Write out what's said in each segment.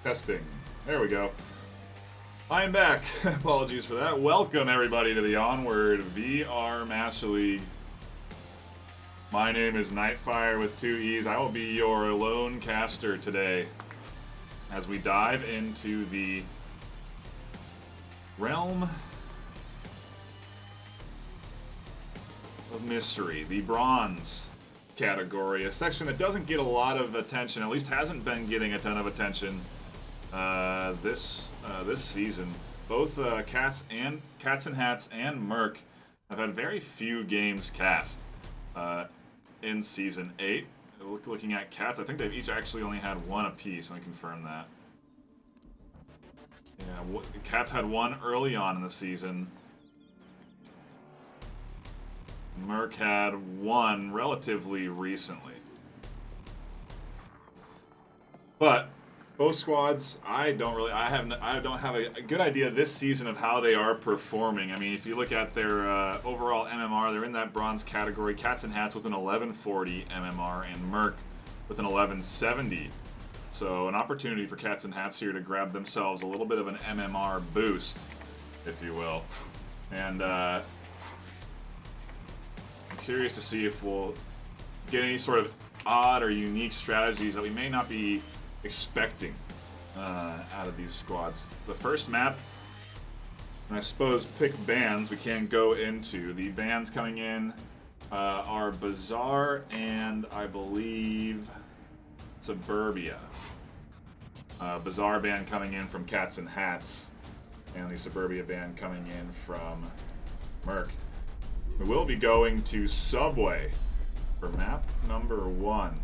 Testing. There we go. I'm back. Apologies for that. Welcome, everybody, to the Onward VR Master League. My name is NightFiree with 2 E's. I will be your lone caster today as we dive into the realm of mystery, the bronze category, a section that doesn't get a lot of attention, at least hasn't been getting a ton of attention this season. Both Cats and Hats and Merc have had very few games cast in Season 8. Looking at Cats, I think they've each actually only had one apiece. Let me confirm that. Yeah, Cats had one early on in the season. Merc had one relatively recently. But both squads, I don't have a good idea this season of how they are performing. I mean, if you look at their overall MMR, they're in that bronze category. Cats and Hats with an 1140 MMR and Merc with an 1170. So an opportunity for Cats and Hats here to grab themselves a little bit of an MMR boost, if you will. And I'm curious to see if we'll get any sort of odd or unique strategies that we may not be expecting out of these squads. The first map, and I suppose pick bands we can go into. The bands coming in are Bazaar and I believe Suburbia. Bazaar band coming in from Cats and Hats, and the Suburbia band coming in from Merc. We will be going to Subway for map number 1.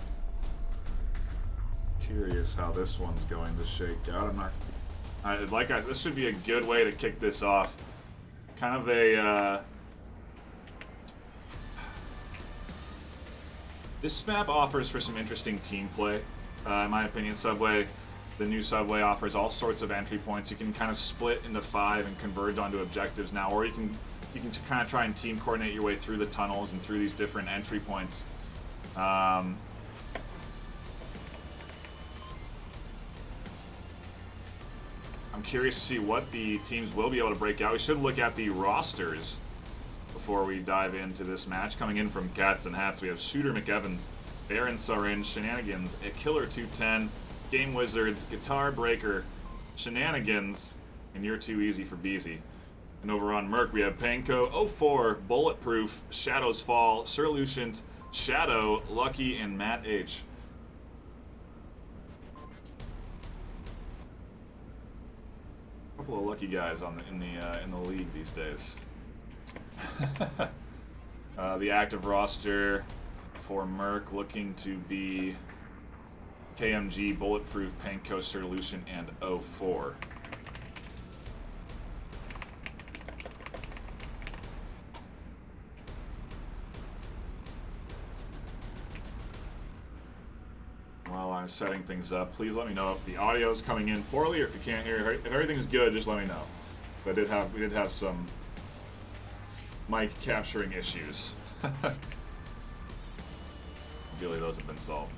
Curious how this one's going to shake out. This should be a good way to kick this off. Kind of a this map offers for some interesting team play. In my opinion, the new Subway offers all sorts of entry points. You can kind of split into 5 and converge onto objectives now, or you can kind of try and team coordinate your way through the tunnels and through these different entry points. I'm curious to see what the teams will be able to break out. We should look at the rosters before we dive into this match. Coming in from Cats and Hats, we have Shooter McEvans, Baron Sarin, Shenanigans, A Killer 210, Game Wizards, Guitar Breaker, Shenanigans, and You're Too Easy for Beezy. And over on Merc, we have Panko, 04, Bulletproof, Shadows Fall, Sir Lucient, Shadow, Lucky, and Matt H. A couple of lucky guys in the league these days. The active roster for Merc looking to be KMG, Bulletproof, Panko, Sir Lucient, and 04. While I'm setting things up, please let me know if the audio is coming in poorly or if you can't hear. If everything's good, just let me know. But we did have some mic capturing issues. Ideally, those have been solved.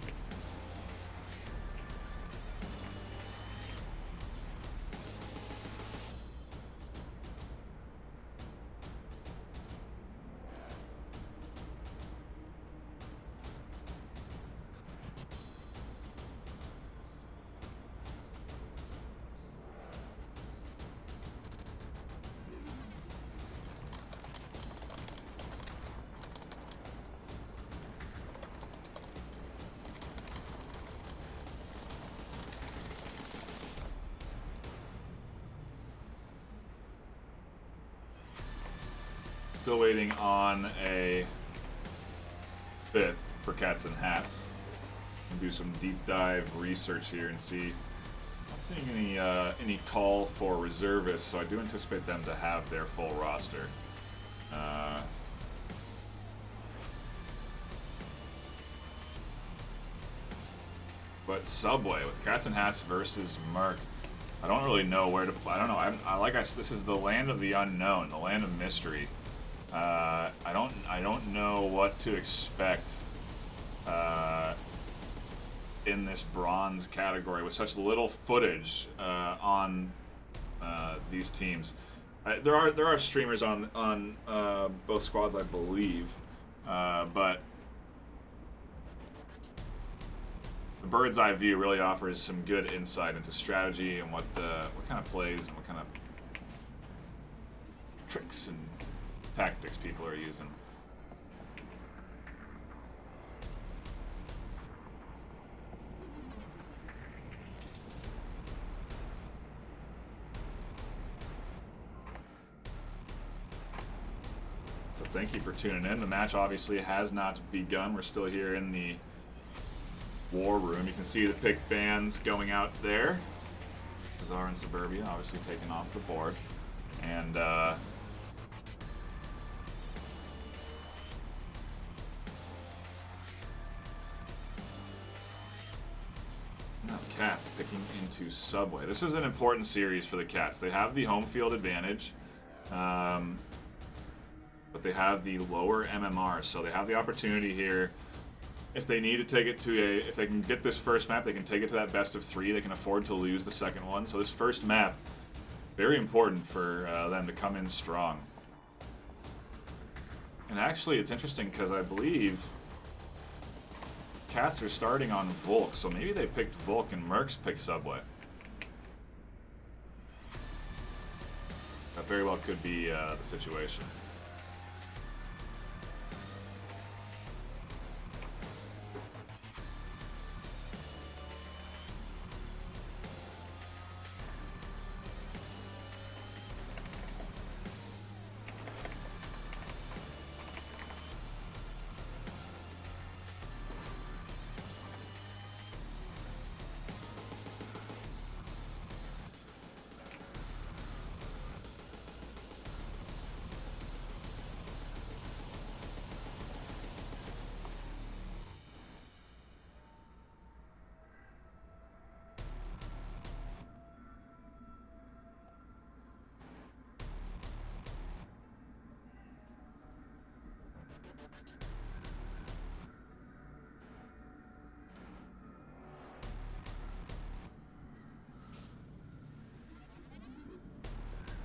Still waiting on a 5th for Cats and Hats. And do some deep dive research here and see. Not seeing any call for reservists, so I do anticipate them to have their full roster. But Subway with Cats and Hats versus Merc. I don't really know where to. I don't know. This is the land of the unknown, the land of mystery. I don't know what to expect in this bronze category with such little footage on these teams. There are streamers on both squads, I believe, but the bird's eye view really offers some good insight into strategy and what kind of plays and what kind of tricks and tactics people are using. So thank you for tuning in. The match obviously has not begun. We're still here in the war room. You can see the pick bands going out there. Bizarre and Suburbia obviously taking off the board. And now Cats picking into Subway. This is an important series for the Cats. They have the home field advantage, but they have the lower MMR, so they have the opportunity here. If they need to take it to if they can get this first map, they can take it to that best of 3. They can afford to lose the second one. So this first map, very important for them to come in strong. And actually, it's interesting because I believe Cats are starting on Volk, so maybe they picked Volk and Mercs picked Subway. That very well could be the situation.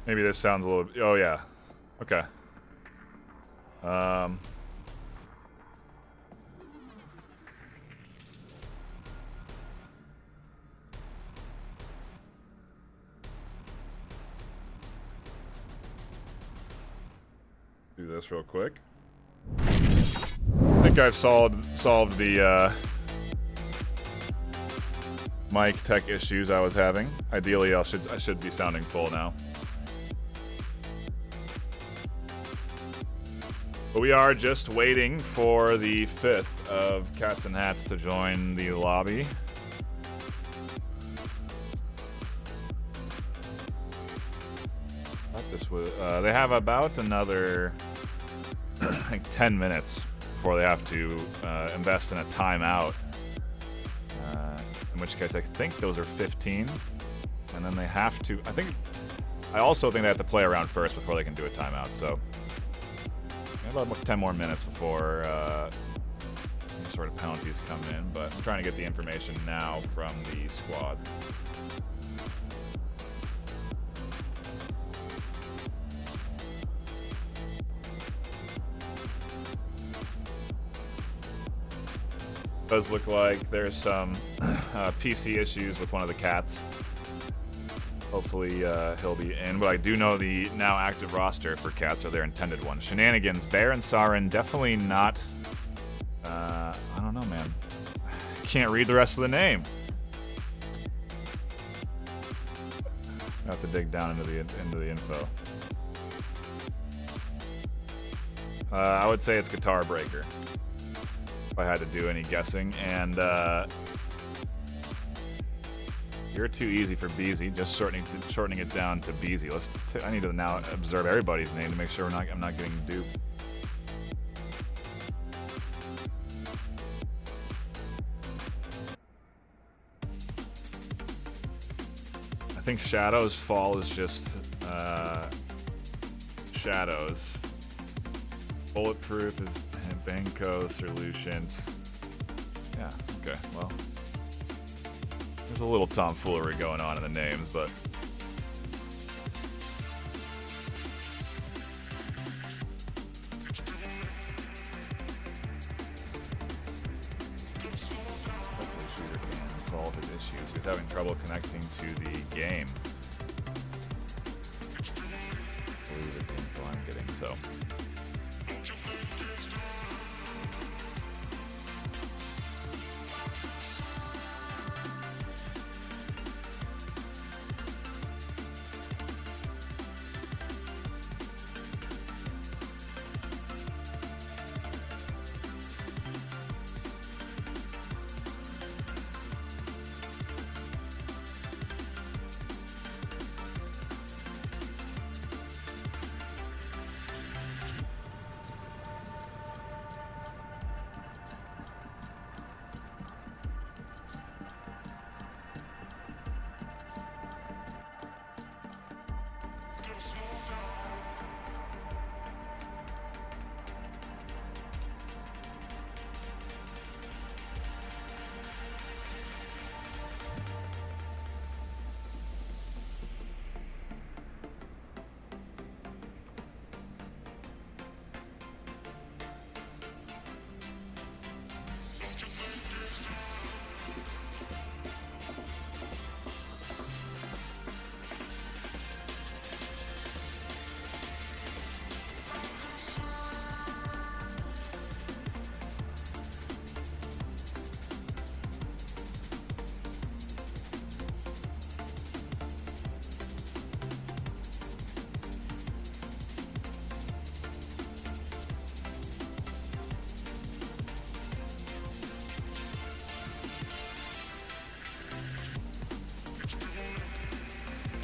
Maybe this sounds a little... Oh, yeah. Okay. Do this real quick. I think I've solved the mic tech issues I was having. Ideally, I should be sounding full now. But we are just waiting for the 5th of Cats and Hats to join the lobby. Thought this was, they have about another like 10 minutes before they have to invest in a timeout. In which case, I think those are 15, and then they have to. I also think they have to play around first before they can do a timeout. So. About 10 more minutes before any sort of penalties come in, but I'm trying to get the information now from the squads. Does look like there's some PC issues with one of the Cats. Hopefully he'll be in, but I do know the now active roster for Cats are their intended one. Shenanigans, Bear and Sarin, definitely not. I don't know, man. Can't read the rest of the name. I have to dig down into the info. I would say it's Guitar Breaker, if I had to do any guessing, and. You're too easy for Beezy. Just shortening it down to Beezy. I need to now observe everybody's name to make sure I'm not getting duped. I think Shadow's fall is just Shadows. Bulletproof is Banco Solutions. Yeah. Okay. Well. There's a little tomfoolery going on in the names, but hopefully Shooter can solve his issues. He's having trouble connecting to the game. I believe is the info I'm getting, so.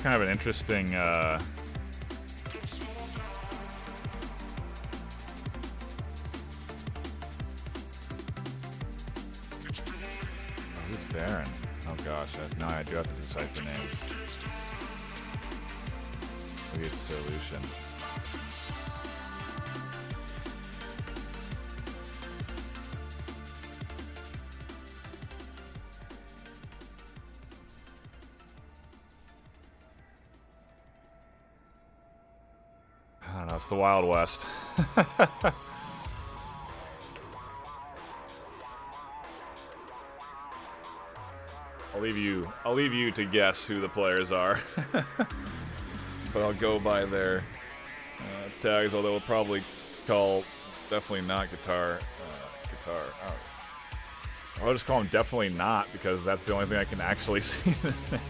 Kind of an interesting who's Baron? Oh gosh, no, I do have to decipher names. Maybe it's Solution. I don't know, it's the Wild West. I'll leave you to guess who the players are. But I'll go by their tags, although we'll probably call definitely not guitar. Oh. I'll just call him definitely not, because that's the only thing I can actually see in the name.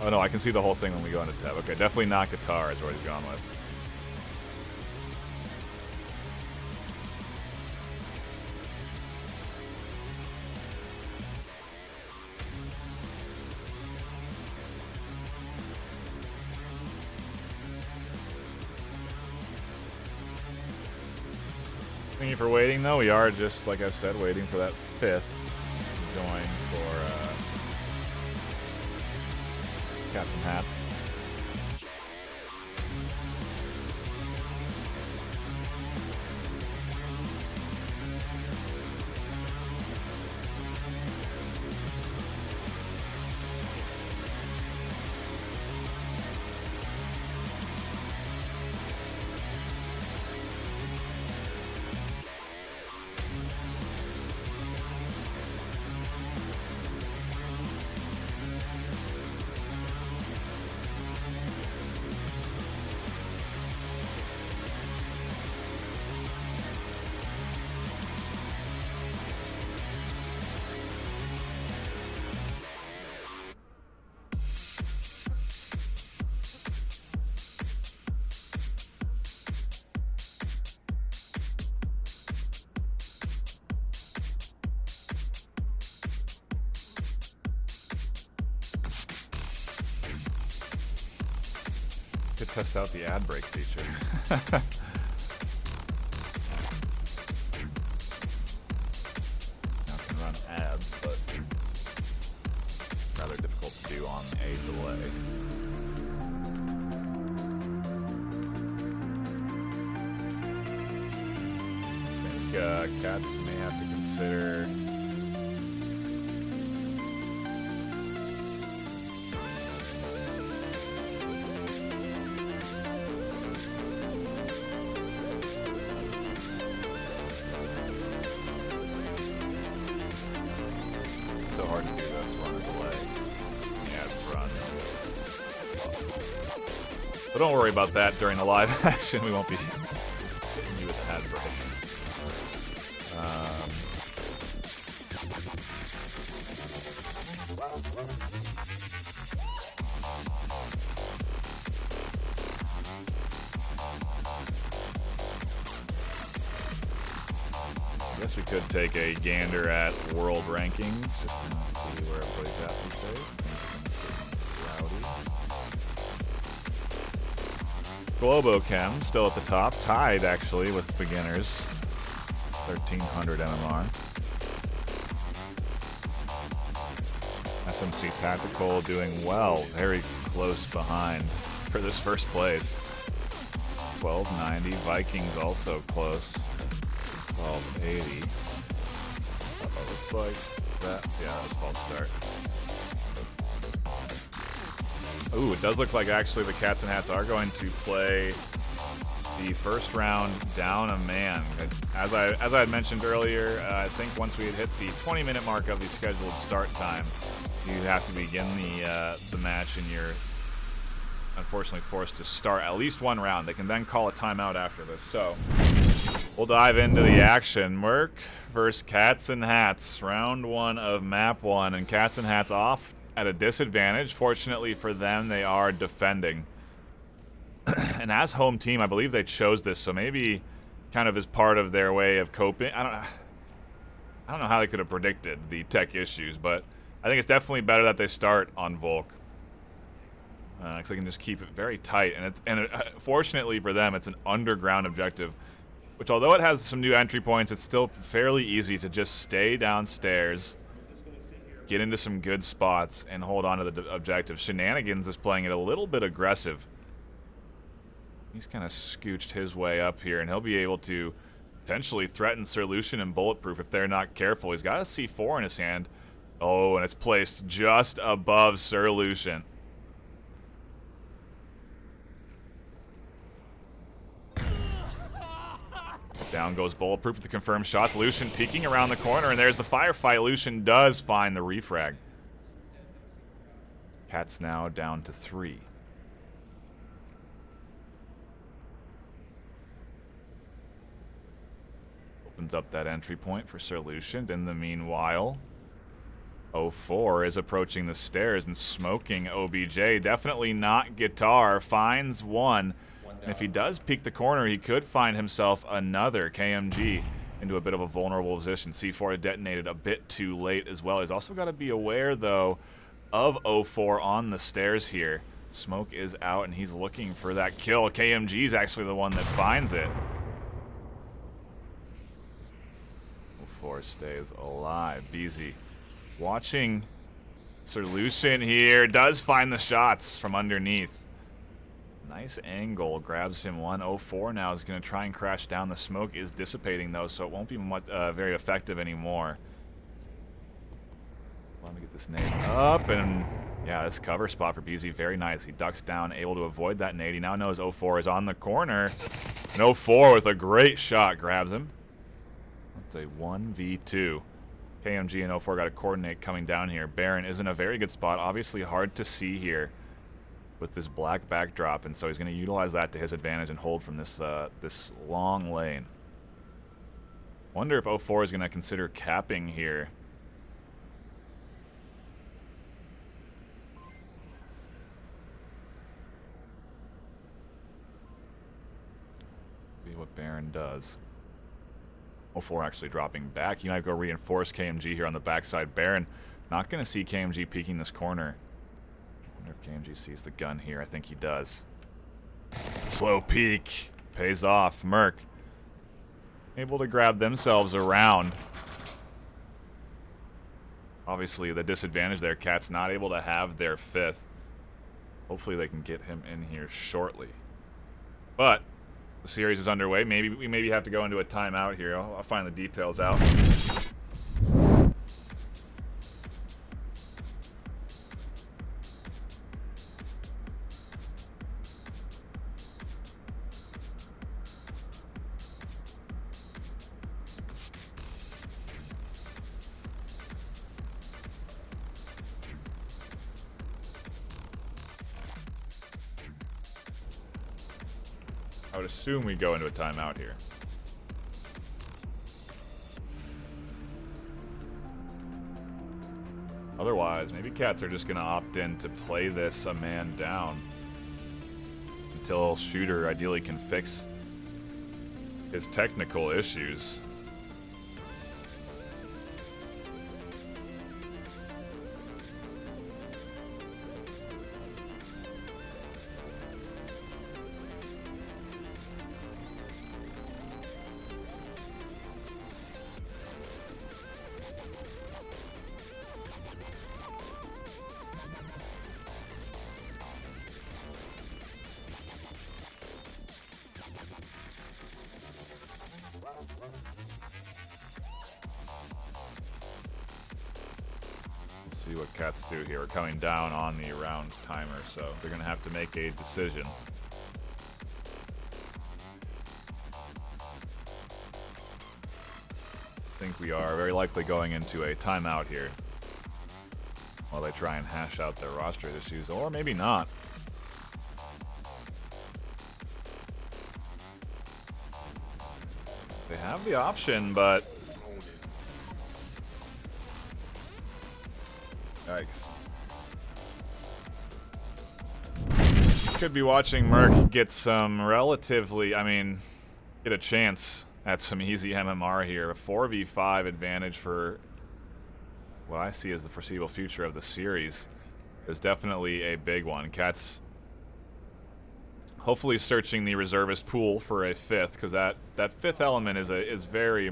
Oh no, I can see the whole thing when we go into tab. Okay, definitely not guitar is what he's gone with. Thank you for waiting, though. We are just, like I've said, waiting for that fifth to join for Cats and Hats. Test out the ad break feature. Now it can run ads, but rather difficult to do on a delay. Cats may have to consider. So hard to do this. Run a delay. Yeah, it's run. But don't worry about that during the live action. We won't be hitting you with ad breaks. I guess we could take a gander at world rankings just to see where everybody's at these days. Globochem still at the top, tied actually with beginners. 1300 MMR. SMC Tactical doing well, very close behind for this first place. 1290. Vikings also close. 1280. Looks like that. Yeah, that was false start. Ooh, it does look like actually the Cats and Hats are going to play the first round down a man. As I had mentioned earlier, I think once we had hit the 20-minute mark of the scheduled start time, you have to begin the match, and you're unfortunately forced to start at least one round. They can then call a timeout after this. So we'll dive into the action. Merc versus Cats and Hats, round one of map one, and Cats and Hats off at a disadvantage. Fortunately for them, they are defending. And as home team, I believe they chose this, so maybe kind of as part of their way of coping. I don't know how they could have predicted the tech issues, but I think it's definitely better that they start on Volk. Because they can just keep it very tight. And fortunately for them, it's an underground objective, which although it has some new entry points, it's still fairly easy to just stay downstairs, get into some good spots, and hold on to the objective. Shenanigans is playing it a little bit aggressive. He's kind of scooched his way up here, and he'll be able to potentially threaten Sir Lucian and Bulletproof if they're not careful. He's got a C4 in his hand. Oh, and it's placed just above Sir Lucian. Down goes Bulletproof with the confirmed shots. Lucian peeking around the corner, and there's the firefight. Lucian does find the refrag. Cat's now down to 3. Opens up that entry point for Sir Lucian. In the meanwhile, 04 is approaching the stairs and smoking OBJ. Definitely not Guitar. Finds one. And if he does peek the corner, he could find himself another KMG into a bit of a vulnerable position. C4 detonated a bit too late as well. He's also got to be aware, though, of 04 on the stairs here. Smoke is out, and he's looking for that kill. KMG is actually the one that finds it. 04 stays alive. BZ watching Sir Lucian here. Does find the shots from underneath. Nice angle, grabs him one. 04 now is going to try and crash down. The smoke is dissipating, though, so it won't be much, very effective anymore. Let me get this nade up, and yeah, this cover spot for BZ, very nice. He ducks down, able to avoid that nade. He now knows 04 is on the corner, and 04 with a great shot grabs him. That's a 1v2. KMG and 04 got to coordinate coming down here. Baron is in a very good spot, obviously hard to see here with this black backdrop, and so he's going to utilize that to his advantage and hold from this this long lane. Wonder if 04 is going to consider capping here. See what Baron does. 04 actually dropping back. He might go reinforce KMG here on the backside. Baron not going to see KMG peeking this corner. I wonder if KMG sees the gun here. I think he does. Slow peek. Pays off. Merc able to grab themselves around. Obviously, the disadvantage there. Cat's not able to have their 5th. Hopefully, they can get him in here shortly. But the series is underway. Maybe we have to go into a timeout here. I'll find the details out. I would assume we go into a timeout here. Otherwise, maybe Cats are just going to opt in to play this a man down until Shooter ideally can fix his technical issues. See what Cats do here. We're coming down on the round timer, so they're going to have to make a decision. I think we are very likely going into a timeout here while they try and hash out their roster issues, or maybe not. They have the option, but yikes. Could be watching Merc get some relatively, get a chance at some easy MMR here. A 4v5 advantage for what I see as the foreseeable future of the series is definitely a big one. Cats hopefully searching the reservist pool for a fifth, because that fifth element is very,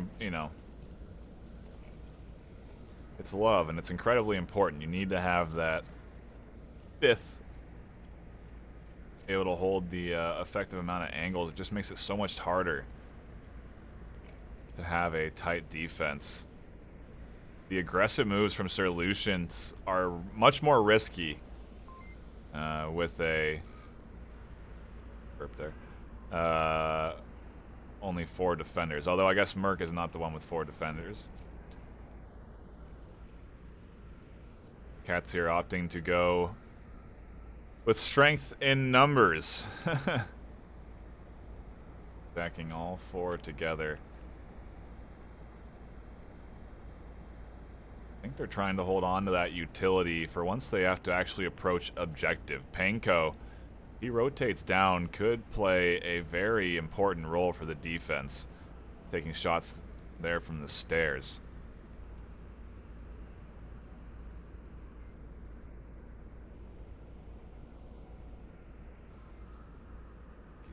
it's love, and it's incredibly important. You need to have that fifth able to hold the effective amount of angles. It just makes it so much harder to have a tight defense. The aggressive moves from Sir Lucians are much more risky with a burp there. Only 4 defenders, although I guess Merc is not the one with 4 defenders. Cats here opting to go with strength in numbers. Backing all 4 together. I think they're trying to hold on to that utility for once they have to actually approach objective. Panko, he rotates down, could play a very important role for the defense, taking shots there from the stairs.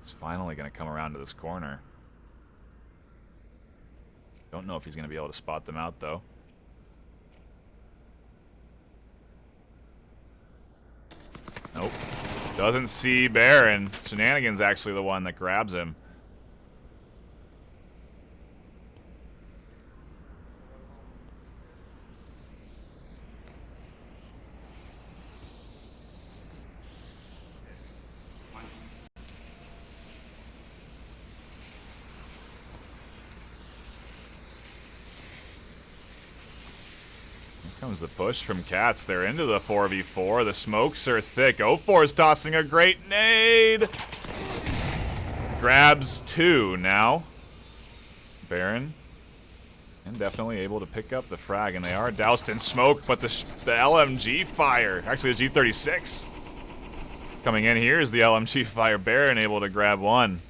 He's finally going to come around to this corner. Don't know if he's going to be able to spot them out, though. Nope. Doesn't see Baron. Shenanigan's actually the one that grabs him. Comes the push from Cats. They're into the 4v4. The smokes are thick. 04 is tossing a great nade. Grabs 2 now. Baron. And definitely able to pick up the frag. And they are doused in smoke, but the LMG fire. Actually, the G36. Coming in here is the LMG fire. Baron able to grab 1.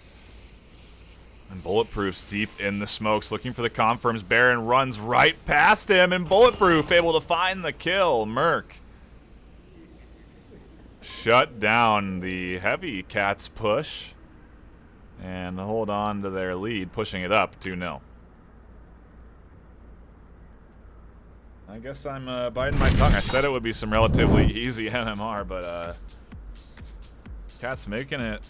And Bulletproof's deep in the smokes, looking for the confirms. Baron runs right past him, and Bulletproof able to find the kill. Merc shut down the heavy Cats push and hold on to their lead, pushing it up 2-0. I guess I'm biting my tongue. I said it would be some relatively easy MMR, but Cats making it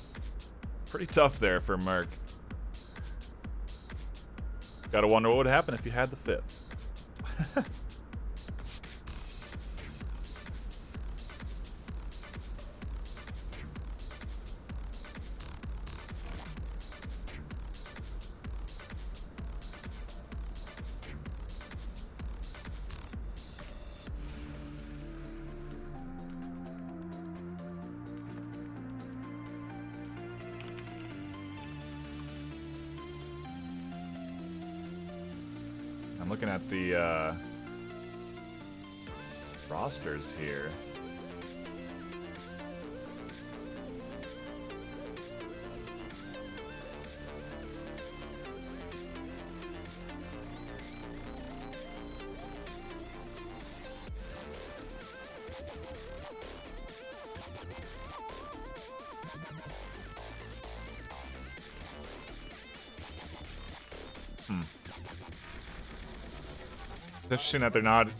pretty tough there for Merc. Gotta wonder what would happen if you had the 5th. I'm looking at the rosters here. It's interesting that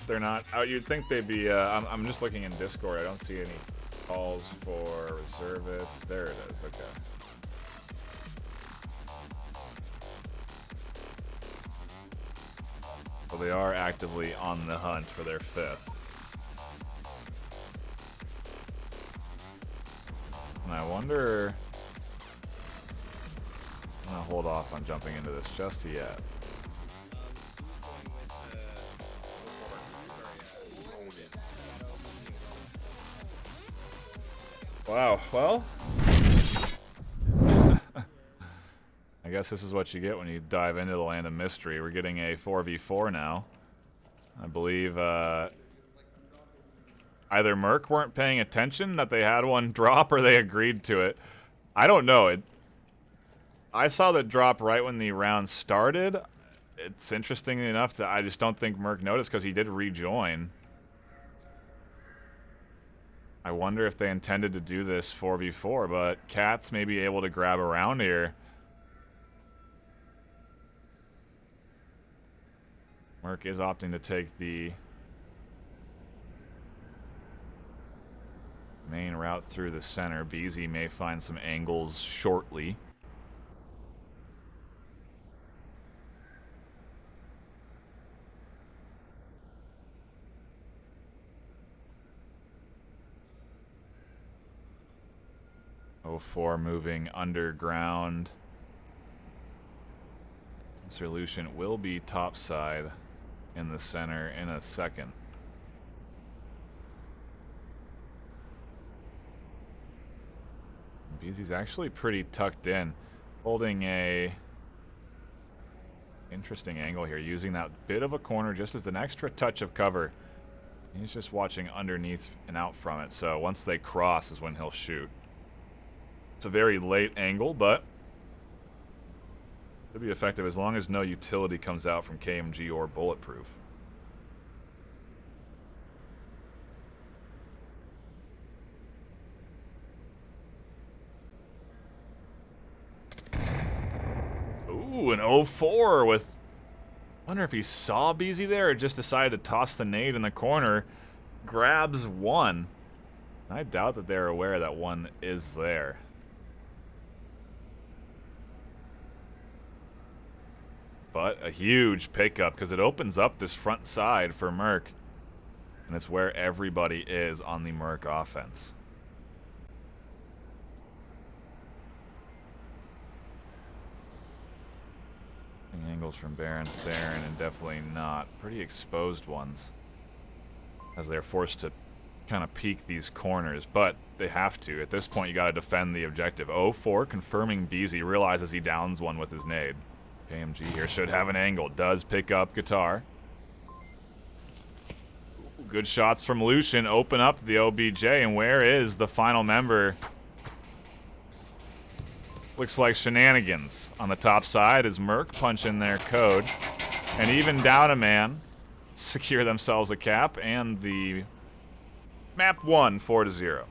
they're not out. You'd think they'd be. I'm just looking in Discord. I don't see any calls for reservists. There it is. Okay. So they are actively on the hunt for their 5th. And I wonder. I'm gonna hold off on jumping into this just yet. Wow, well, I guess this is what you get when you dive into the land of mystery. We're getting a 4v4 now. I believe either Merc weren't paying attention that they had one drop or they agreed to it. I don't know. I saw the drop right when the round started. It's interesting enough that I just don't think Merc noticed because he did rejoin. I wonder if they intended to do this 4v4, but Cats may be able to grab around here. Merc is opting to take the main route through the center. BZ may find some angles shortly. O4 moving underground. Solution will be topside in the center in a second. BZ's actually pretty tucked in, holding a interesting angle here, using that bit of a corner just as an extra touch of cover. He's just watching underneath and out from it, so once they cross is when he'll shoot. It's a very late angle, but it'll be effective as long as no utility comes out from KMG or Bulletproof. Ooh, an 0-4 with... I wonder if he saw BZ there or just decided to toss the nade in the corner. Grabs one. I doubt that they're aware that one is there. But a huge pickup because it opens up this front side for Merc. And it's where everybody is on the Merc offense. Angles from Baron, Saren, and definitely not pretty exposed ones. As they're forced to kind of peek these corners, but they have to. At this point, you got to defend the objective. 0-4 confirming BZ realizes he downs one with his nade. KMG here should have an angle. Does pick up guitar. Good shots from Lucian. Open up the OBJ. And where is the final member? Looks like shenanigans. On the top side is Merc punching their code. And even down a man. Secure themselves a cap. And the map won 4-0.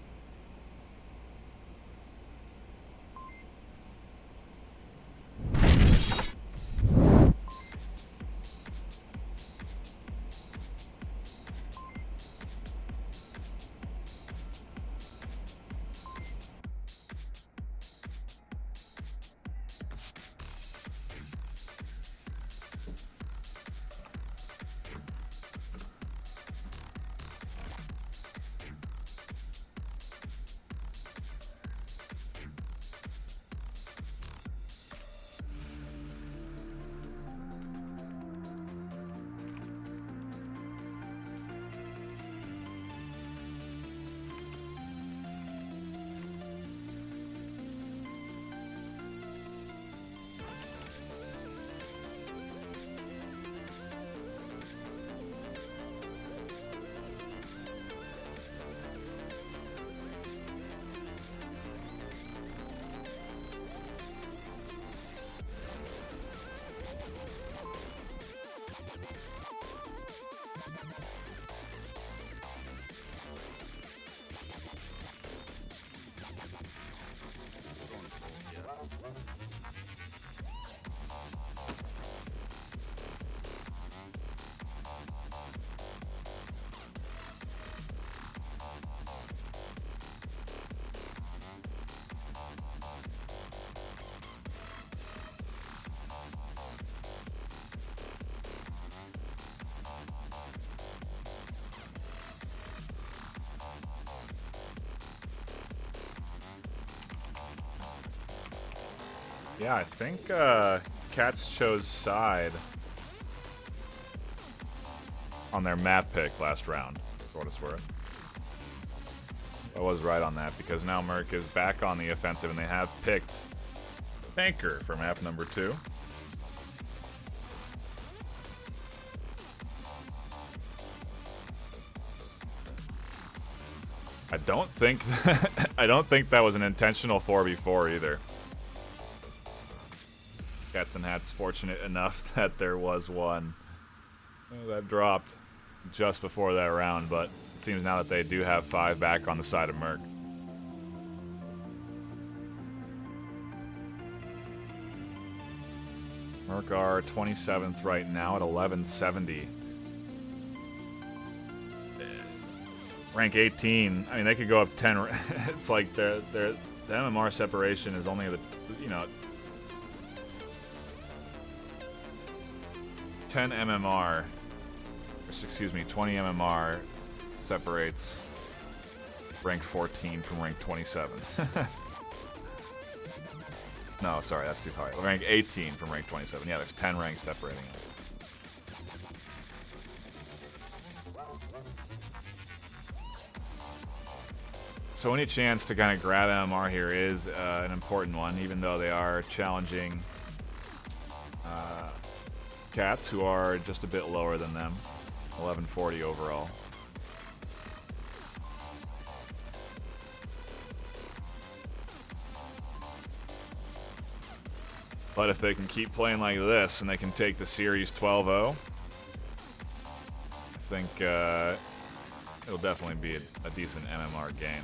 Yeah, I think Cats chose side on their map pick last round, for what it's worth. I was right on that because now Merc is back on the offensive and they have picked Tanker for map number 2. I don't think I don't think that was an intentional 4v4 either. Cats and Hats fortunate enough that there was one that dropped just before that round, but it seems now that they do have 5 back on the side of Merc. Merc are 27th right now at 1170. Rank 18. I mean, they could go up 10. It's like the MMR separation is only 10 MMR. Or, excuse me, 20 MMR separates rank 14 from rank 27. No, sorry, that's too high. Rank 18 from rank 27. Yeah, there's 10 ranks separating it. So any chance to kind of grab MMR here is an important one, even though they are challenging Cats, who are just a bit lower than them. 1140 overall. But if they can keep playing like this and they can take the series 12-0, I think it'll definitely be a decent MMR game.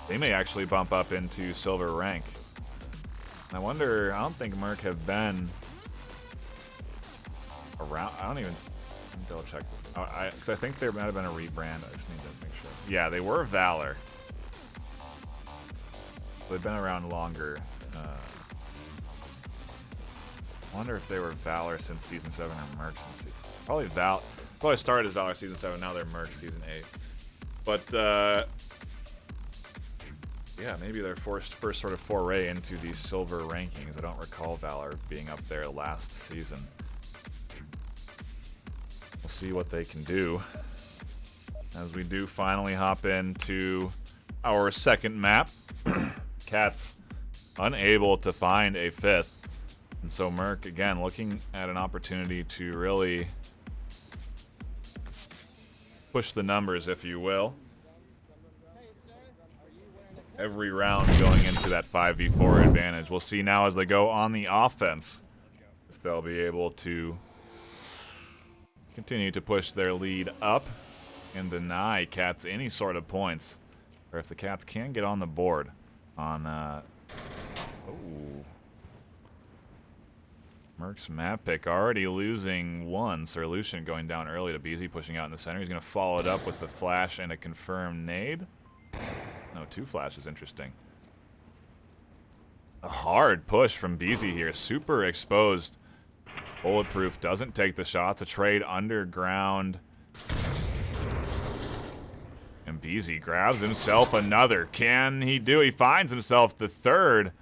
They may actually bump up into silver rank. I wonder, I don't think Merc have been around. I don't even double check. Because I think there might have been a rebrand. I just need to make sure. Yeah, they were Valor. They've been around longer. I wonder if they were Valor since Season 7 or Merc since Season... Probably started as Valor Season 7, now they're Merc Season 8. But, yeah, maybe their first sort of foray into the silver rankings. I don't recall Valor being up there last season. We'll see what they can do as we do finally hop into our second map. Cats unable to find a 5th. And so Merc, again, looking at an opportunity to really push the numbers, if you will. Every round going into that 5v4 advantage. We'll see now as they go on the offense if they'll be able to continue to push their lead up and deny Cats any sort of points. Or if the Cats can get on the board on Merc's map pick already losing one. Sir Lucian going down early to BZ, pushing out in the center. He's going to follow it up with the flash and a confirmed nade. No, 2 flashes. Interesting. A hard push from BZ here. Super exposed. Bulletproof doesn't take the shots. A trade underground. And BZ grabs himself another. Can he do? He finds himself the 3rd.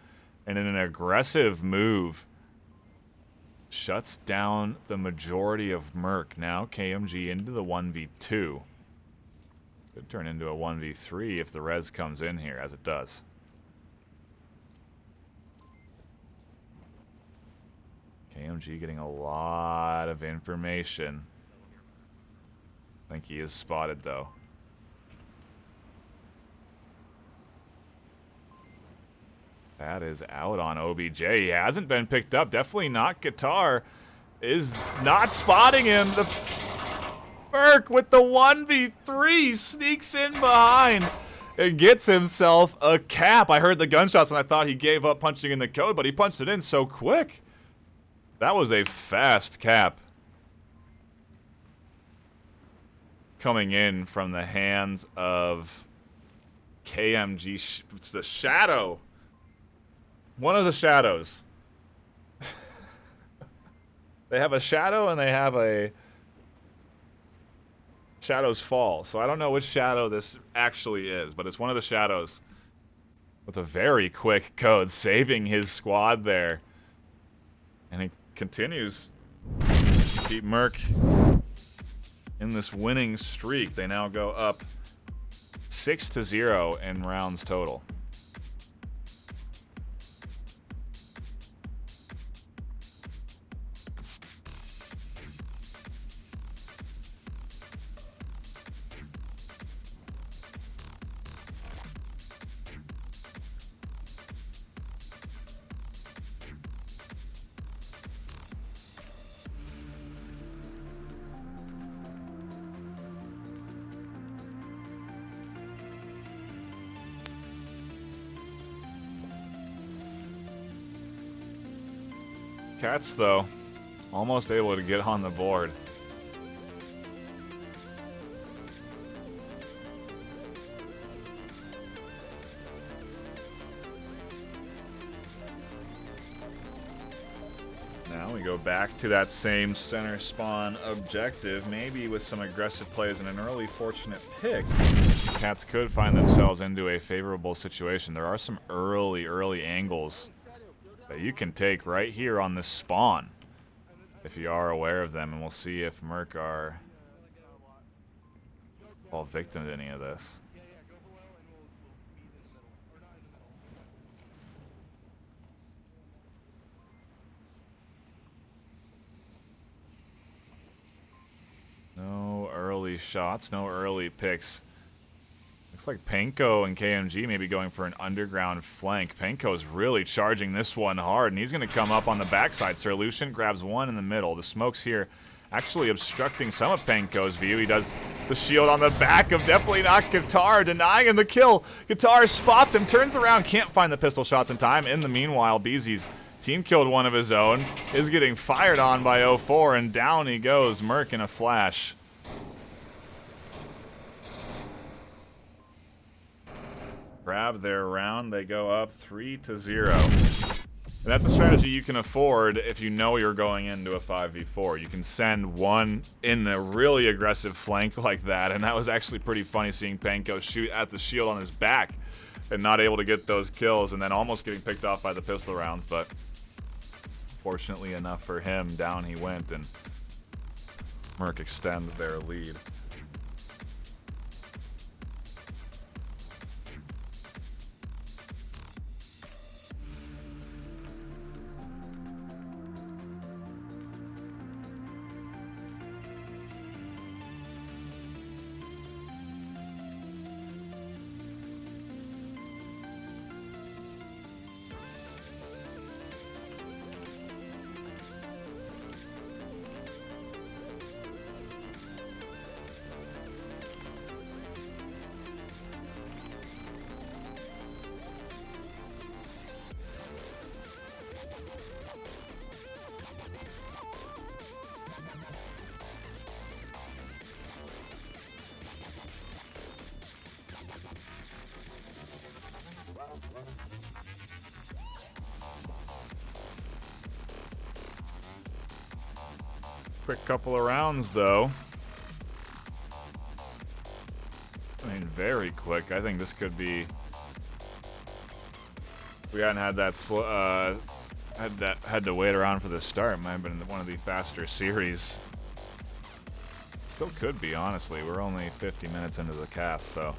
And in an aggressive move, shuts down the majority of Merc. Now KMG into the 1v2. Could turn into a 1v3 if the res comes in here, as it does. KMG getting a lot of information. I think he is spotted, though. That is out on OBJ. He hasn't been picked up. Definitely not Guitar. Is not spotting him. The Merc with the 1v3 sneaks in behind and gets himself a cap. I heard the gunshots and I thought he gave up punching in the code, but he punched it in so quick. That was a fast cap. Coming in from the hands of KMG. It's the Shadow. One of the Shadows. They have a Shadow and they have a Shadow's Fall. So I don't know which Shadow this actually is, but it's one of the Shadows. with a very quick code, saving his squad there. And he continues to keep Merc in this winning streak. They now go up 6-0 in rounds total. Cats, though, almost able to get on the board. Now we go back to that same center spawn objective, maybe with some aggressive plays and an early fortunate pick. Cats could find themselves into a favorable situation. There are some early angles that you can take right here on this spawn if you are aware of them, and we'll see if Merc are fall victim to any of this. No early shots, no early picks. Looks like Panko and KMG may be going for an underground flank. Panko's really charging this one hard, and he's going to come up on the backside. Sirlution grabs one in the middle. The smokes here actually obstructing some of Panko's view. He does the shield on the back of definitely not Guitar, denying him the kill. Guitar spots him, turns around, can't find the pistol shots in time. In the meanwhile, BZ's team killed one of his own, is getting fired on by 04, and down he goes. Merc in a flash. Grab their round, they go up 3-0. And that's a strategy you can afford if you know you're going into a 5v4. You can send one in a really aggressive flank like that, and that was actually pretty funny seeing Panko shoot at the shield on his back and not able to get those kills, and then almost getting picked off by the pistol rounds, but fortunately enough for him, down he went, and Merc extend their lead. Quick couple of rounds, though. I mean, very quick. I think this could be. If we hadn't had that had to wait around for the start, it might have been one of the faster series. Still could be, honestly. We're only 50 minutes into the cast, so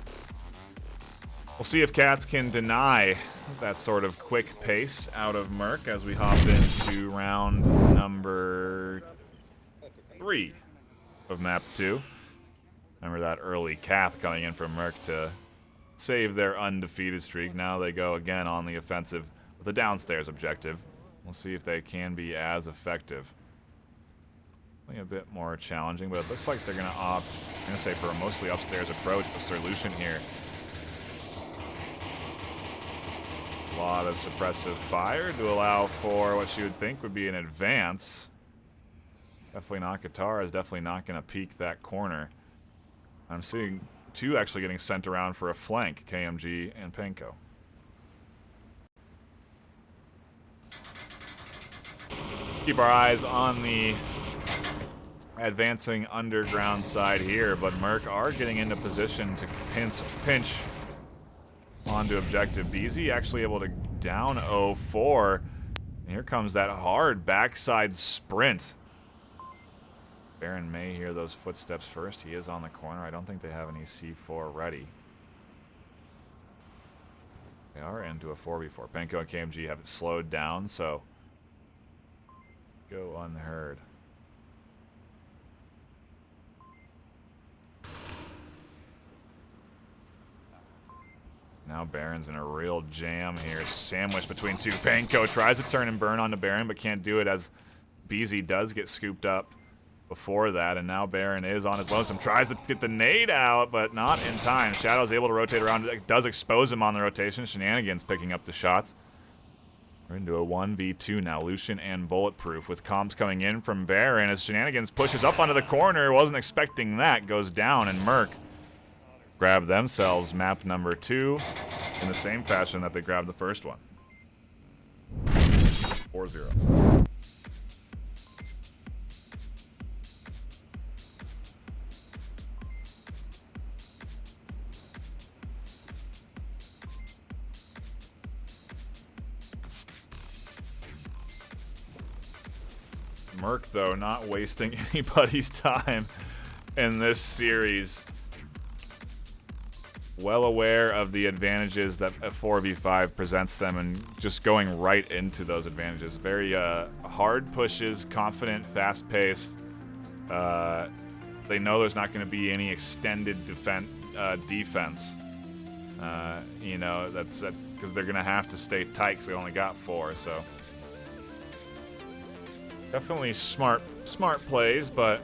we'll see if Cats can deny that sort of quick pace out of Merc as we hop into round number 3 of map 2. Remember that early cap coming in from Merc to save their undefeated streak. Now they go again on the offensive with the downstairs objective. We'll see if they can be as effective. A bit more challenging, but it looks like they're going to opt, I'm going to say, for a mostly upstairs approach with Sirlution here. A lot of suppressive fire to allow for what you would think would be an advance. Definitely not Guitar, is definitely not going to peek that corner. I'm seeing two actually getting sent around for a flank, KMG and Panko. Keep our eyes on the advancing underground side here, but Merc are getting into position to pinch On to objective. BZ actually able to down 0-4. And here comes that hard backside sprint. Baron may hear those footsteps first. He is on the corner. I don't think they have any C4 ready. They are into a 4v4. Penko and KMG have it slowed down, so go unheard. Now Baron's in a real jam here. Sandwiched between two. Penko tries to turn and burn onto Baron, but can't do it as BZ does get scooped up before that. And now Baron is on his lonesome. Tries to get the nade out, but not in time. Shadow's able to rotate around. It does expose him on the rotation. Shenanigans picking up the shots. We're into a 1v2 now. Lucian and Bulletproof with comms coming in from Baron as Shenanigans pushes up onto the corner. Wasn't expecting that. Goes down, and Merc grab themselves map number 2 in the same fashion that they grabbed the first one. 4-0. Merc, though, not wasting anybody's time in this series. Well aware of the advantages that a 4v5 presents them and just going right into those advantages. Very hard pushes, confident, fast-paced. They know there's not going to be any extended defense. You know, that's because they're going to have to stay tight because they only got 4, so... Definitely smart plays, but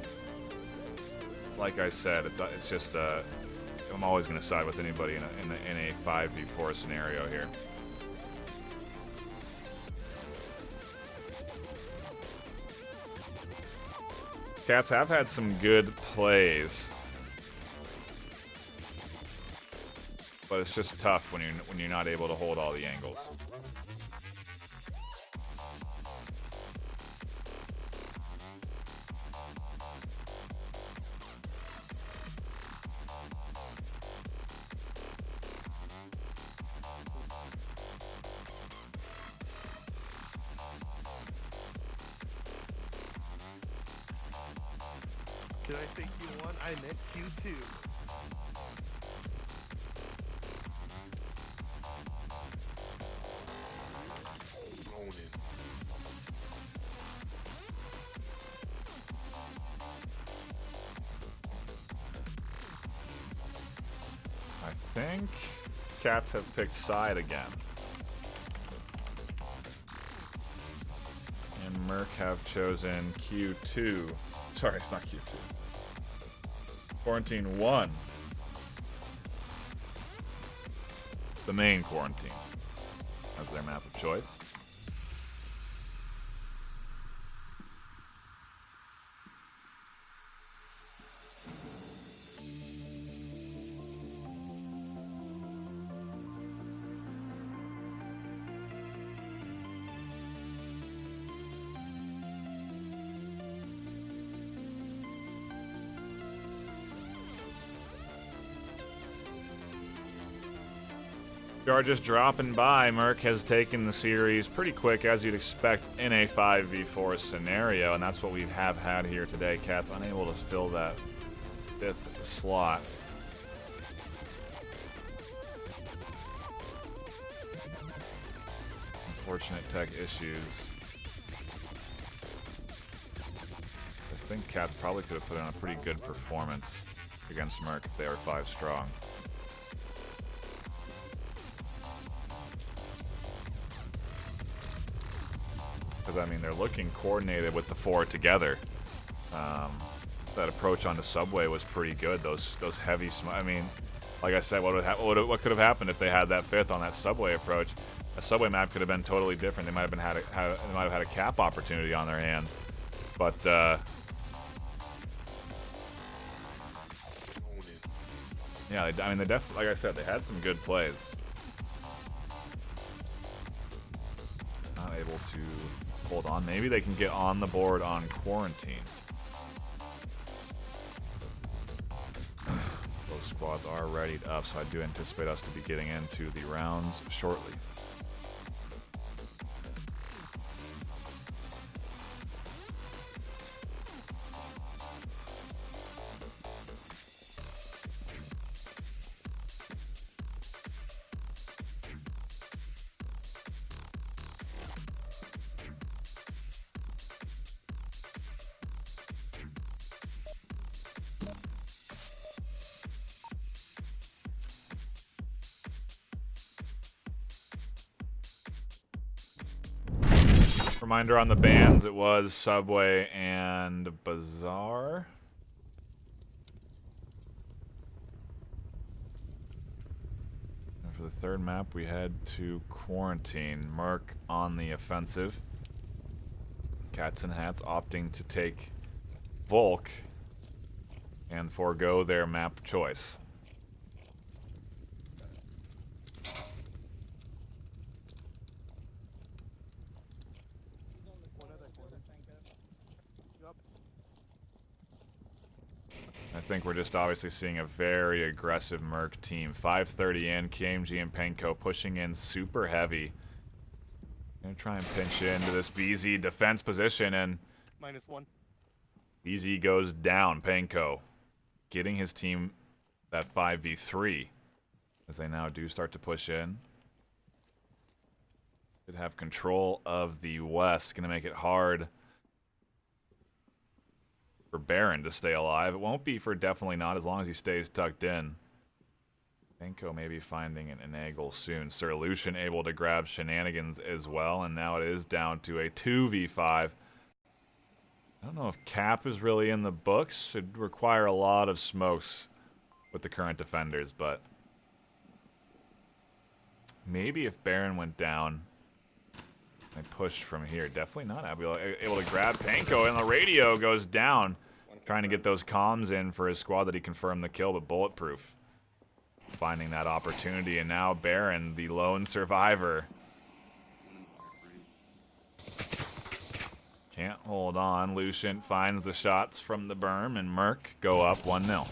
like I said, it's just I'm always going to side with anybody in a 5v4 scenario here. Cats have had some good plays, but it's just tough when you're not able to hold all the angles. Did I say Q1? I meant Q2. I think Cats have picked side again. And Merc have chosen Q2. Sorry, it's not Q2. Quarantine 1. The main quarantine as their map of choice. We are just dropping by. Merc has taken the series pretty quick, as you'd expect in a 5v4 scenario, and that's what we have had here today. Cat's unable to fill that 5th slot. Unfortunate tech issues. I think Cats probably could have put in a pretty good performance against Merc if they were 5 strong. Because, I mean, they're looking coordinated with the 4 together. That approach on the subway was pretty good. Those heavy... I mean, like I said, what could have happened if they had that 5th on that subway approach? A subway map could have been totally different. They might have had a cap opportunity on their hands. But, yeah, I mean, like I said, they had some good plays. Not able to hold on. Maybe they can get on the board on quarantine. Those squad squads are readied up, so I do anticipate us to be getting into the rounds shortly. Reminder on the bans, it was Subway and Bazaar. And for the third map, we head to Quarantine. Merc on the offensive. Cats and Hats opting to take Volk and forego their map choice. I think we're just obviously seeing a very aggressive Merc team. 5:30 in, KMG and Penko pushing in super heavy. Gonna try and pinch into this BZ defense position, and -1. BZ goes down. Penko getting his team that 5v3 as they now do start to push in. Could have control of the West. Gonna make it hard for Baron to stay alive. It won't be for Definitely Not as long as he stays tucked in. Penko may be finding an angle soon. Sir Lucian able to grab Shenanigans as well, and now it is down to a 2v5. I don't know if Cap is really in the books. It'd require a lot of smokes with the current defenders, but maybe if Baron went down, they pushed from here. Definitely Not able to grab Penko, and the radio goes down. Trying to get those comms in for his squad that he confirmed the kill, but Bulletproof finding that opportunity, and now Baron, the lone survivor. Can't hold on. Lucian finds the shots from the berm, and Merc go up 1-0.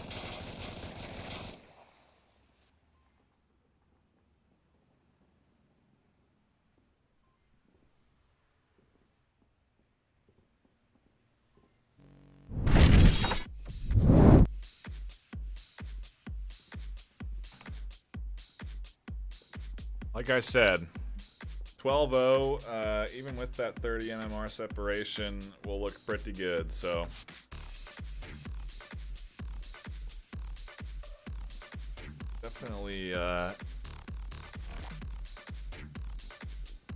Like I said, 12-0, even with that 30 MMR separation, will look pretty good, so. Definitely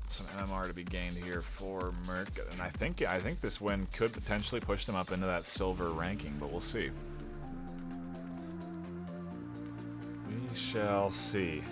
some MMR to be gained here for Merc, and I think this win could potentially push them up into that silver ranking, but we'll see. We shall see.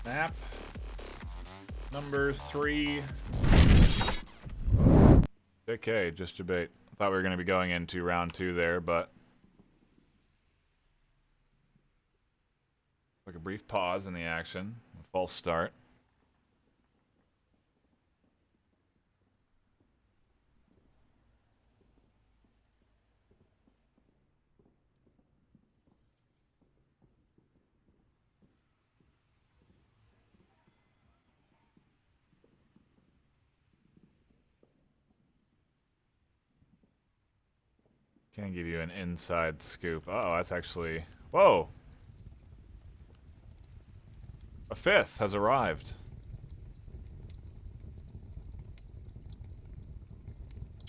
Map number 3. Okay, just debate. Thought we were going to be going into round 2 there, but like a brief pause in the action, a false start. Can't give you an inside scoop. Oh, that's actually... Whoa! A 5th has arrived.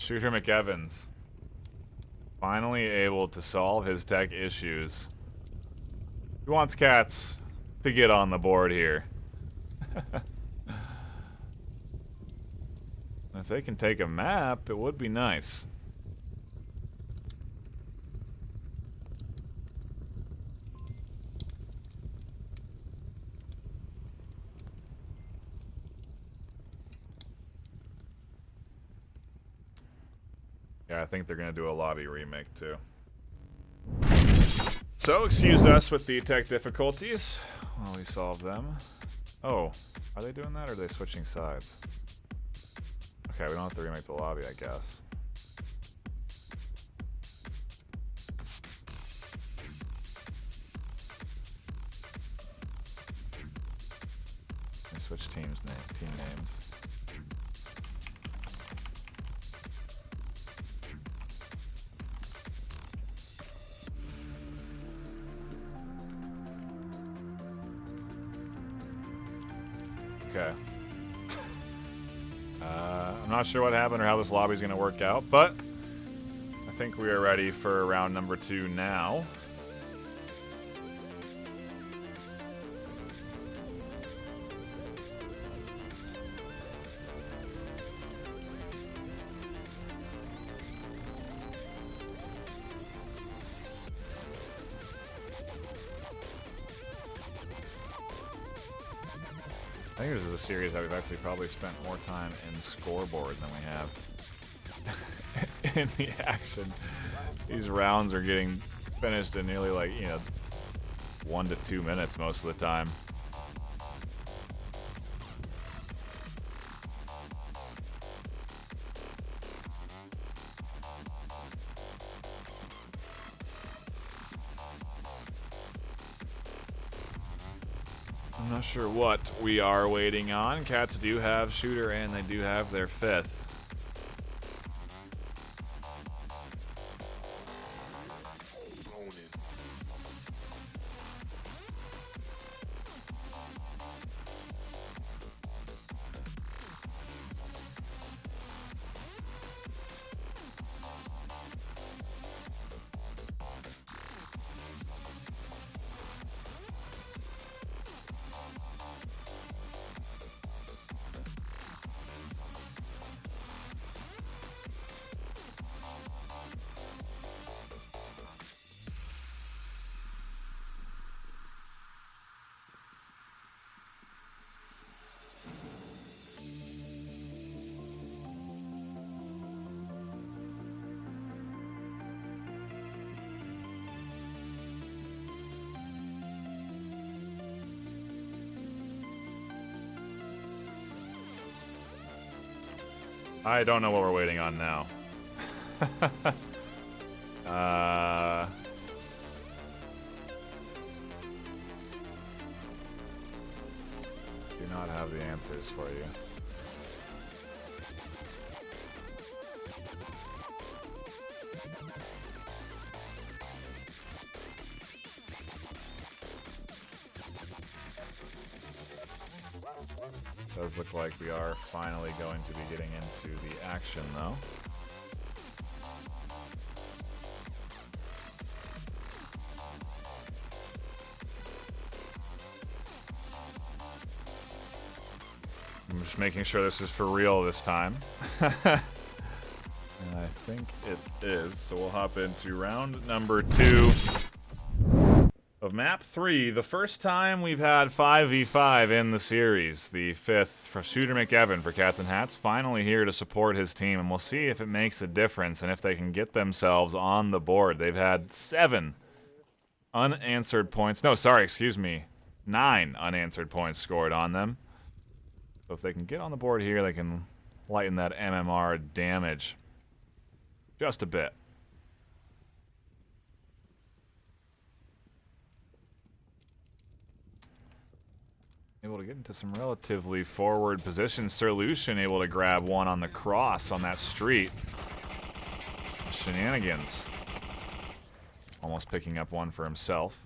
Shooter McEvans. Finally able to solve his tech issues. He wants cats to get on the board here. If they can take a map, it would be nice. Yeah, I think they're going to do a lobby remake, too. So, excuse us with the tech difficulties while we solve them. Oh, are they doing that, or are they switching sides? Okay, we don't have to remake the lobby, I guess. Let me switch team names. Okay. I'm not sure what happened or how this lobby is going to work out, but I think we are ready for round number 2 now. I think this is a series that we've actually probably spent more time in scoreboard than we have in the action. These rounds are getting finished in nearly 1 to 2 minutes most of the time. I'm not sure what we are waiting on. Cats do have shooter and they do have their 5th. I don't know what we're waiting on now. Do not have the answers for you. Does look like we are finally going to be getting into the action, though. I'm just making sure this is for real this time. And I think it is, so we'll hop into round number 2 of map 3, the first time we've had 5v5 in the series. The 5th for Shooter McEvan for Cats and Hats, finally here to support his team, and we'll see if it makes a difference and if they can get themselves on the board. They've had 7 unanswered points. No, sorry, excuse me. 9 unanswered points scored on them. So if they can get on the board here, they can lighten that MMR damage just a bit. Able to get into some relatively forward positions. Sir Lucian able to grab one on the cross on that street. Shenanigans. Almost picking up one for himself.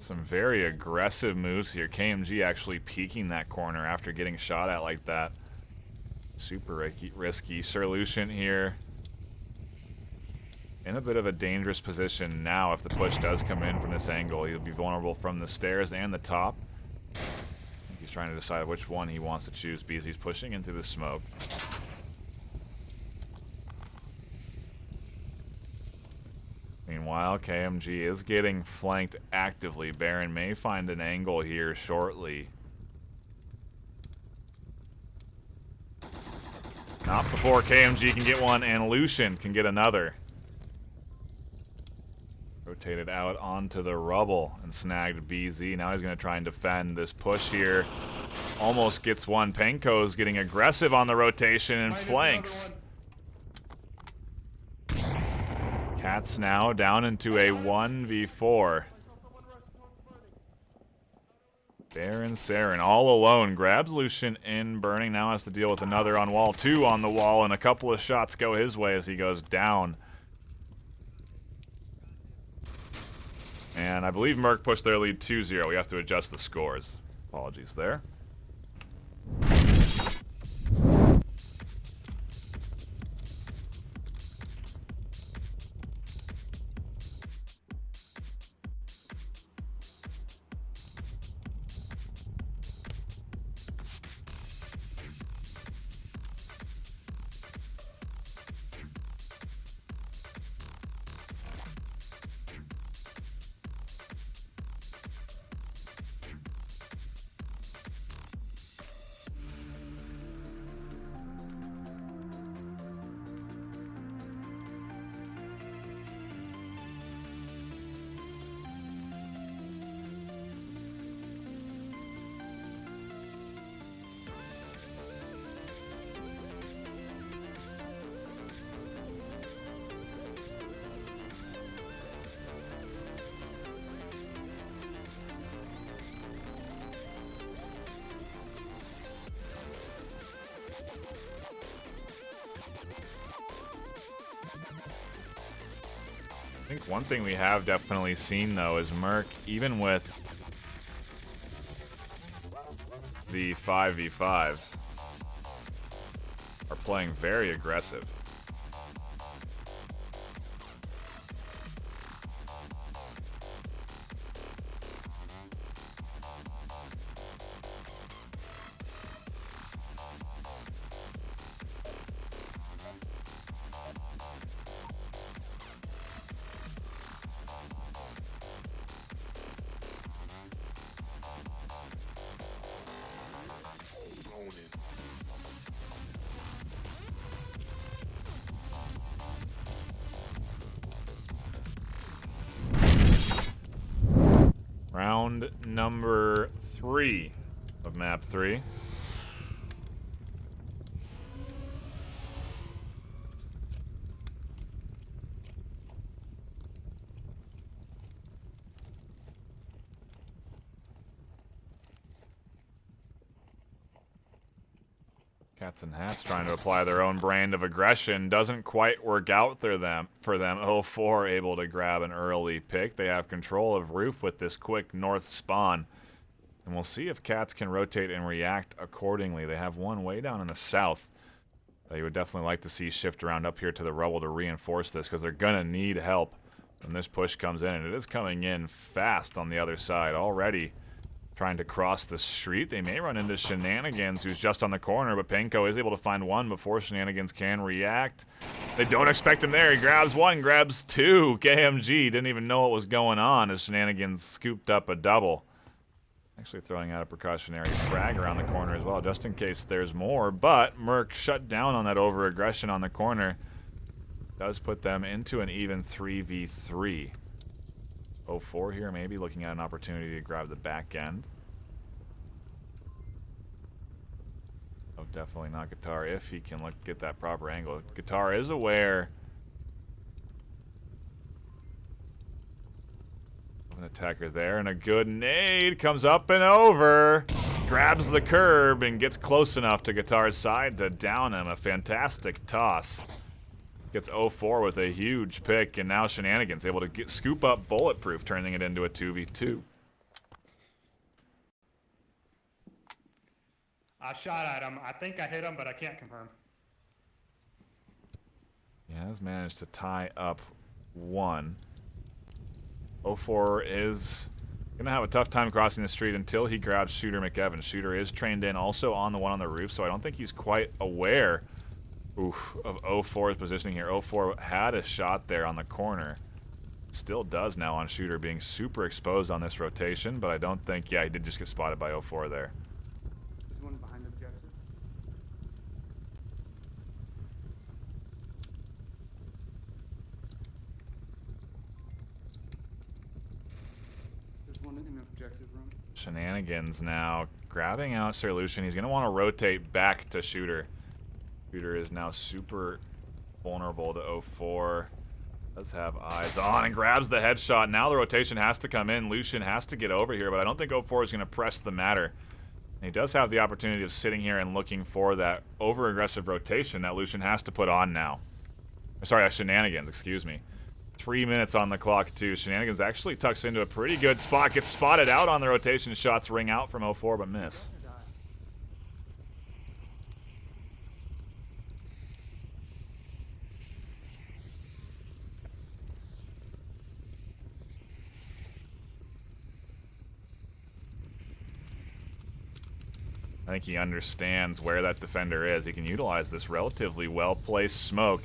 Some very aggressive moves here. KMG actually peeking that corner after getting shot at like that. Super risky. Sir Lucian here in a bit of a dangerous position now. If the push does come in from this angle, he'll be vulnerable from the stairs and the top. I think he's trying to decide which one he wants to choose because he's pushing into the smoke. Meanwhile, KMG is getting flanked actively. Baron may find an angle here shortly. Not before KMG can get one and Lucian can get another. Rotated out onto the rubble and snagged BZ. Now he's going to try and defend this push here. Almost gets one. Penko's getting aggressive on the rotation and flanks. Cats now down into a 1v4. Baron Saren all alone. Grabs Lucian in burning. Now has to deal with another on wall. Two on the wall, and a couple of shots go his way as he goes down. And I believe Merc pushed their lead 2-0. We have to adjust the scores. Apologies there. I think one thing we have definitely seen, though, is Merc, even with the 5v5s, are playing very aggressive. Round number 3 of map 3. Cats and Hats trying to apply their own brand of aggression. Doesn't quite work out for them. 0-4 able to grab an early pick. They have control of roof with this quick north spawn. And we'll see if Cats can rotate and react accordingly. They have one way down in the south that you would definitely like to see shift around up here to the rubble to reinforce this, because they're going to need help when this push comes in. And it is coming in fast on the other side already. Trying to cross the street. They may run into Shenanigans, who's just on the corner, but Penko is able to find one before Shenanigans can react. They don't expect him there. He grabs one, grabs two. KMG didn't even know what was going on as Shenanigans scooped up a double. Actually throwing out a precautionary frag around the corner as well, just in case there's more. But Merc shut down on that over-aggression on the corner. Does put them into an even 3v3. 0-4 here, maybe looking at an opportunity to grab the back end. Oh, definitely not Guitar if he can get that proper angle. Guitar is aware of an attacker there, and a good nade comes up and over. Grabs the curb and gets close enough to Guitar's side to down him. A fantastic toss. Gets 0-4 with a huge pick, and now Shenanigans able to scoop up Bulletproof, turning it into a 2v2. I shot at him. I think I hit him, but I can't confirm. He has managed to tie up 1. 04 is going to have a tough time crossing the street until he grabs Shooter McEvan. Shooter is trained in also on the one on the roof, so I don't think he's quite aware of 04's positioning here. 04 had a shot there on the corner. Still does now on Shooter, being super exposed on this rotation, but I don't think, yeah, he did just get spotted by 04 there. There's one behind the objective. There's one in the objective room. Shenanigans now grabbing out Sir Lucian. He's going to want to rotate back to Shooter. Shooter is now super vulnerable to 04. Does have eyes on and grabs the headshot. Now the rotation has to come in. Lucian has to get over here, but I don't think 04 is going to press the matter. And he does have the opportunity of sitting here and looking for that over-aggressive rotation that Lucian has to put on now. Sorry, Shenanigans, excuse me. 3 minutes on the clock, too. Shenanigans actually tucks into a pretty good spot. Gets spotted out on the rotation. Shots ring out from 04, but miss. I think he understands where that defender is. He can utilize this relatively well-placed smoke.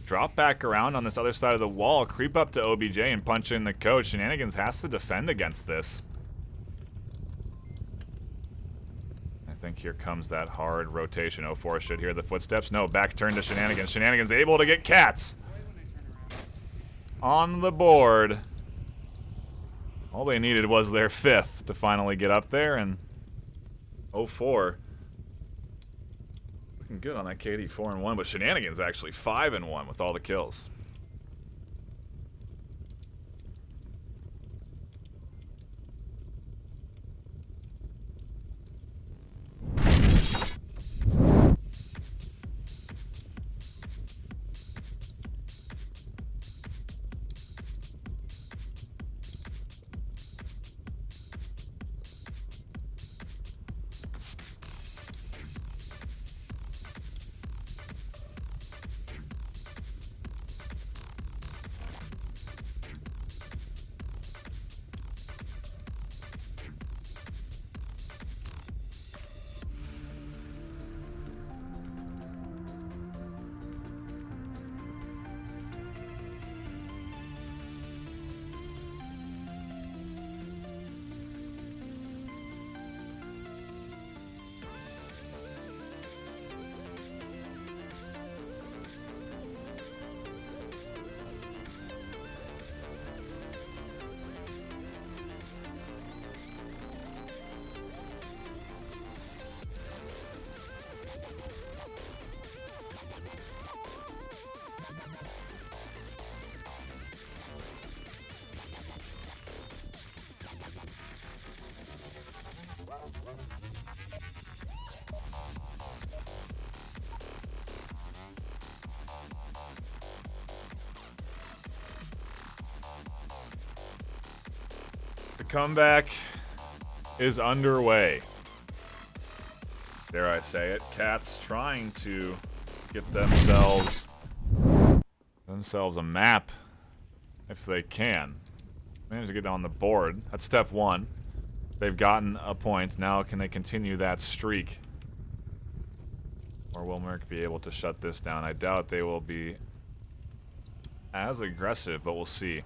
Drop back around on this other side of the wall, creep up to OBJ and punch in the coach. Shenanigans has to defend against this. I think here comes that hard rotation. 04 should hear the footsteps. No, back turn to Shenanigans. Shenanigans able to get Cats on the board. All they needed was their 5th to finally get up there, and 04 looking good on that KD 4-1, but Shenanigans actually 5-1 with all the kills. The comeback is underway. Dare I say it. Cats trying to get themselves a map if they can. Manage to get on the board. That's step 1. They've gotten a point. Now can they continue that streak? Or will Merc be able to shut this down? I doubt they will be as aggressive, but we'll see.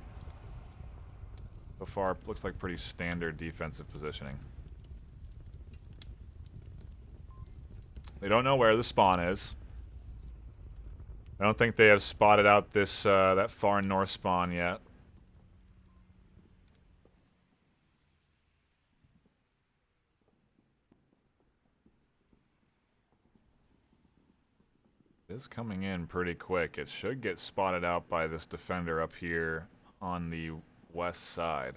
So far, looks like pretty standard defensive positioning. They don't know where the spawn is. I don't think they have spotted out this that far north spawn yet. It is coming in pretty quick. It should get spotted out by this defender up here on the west side.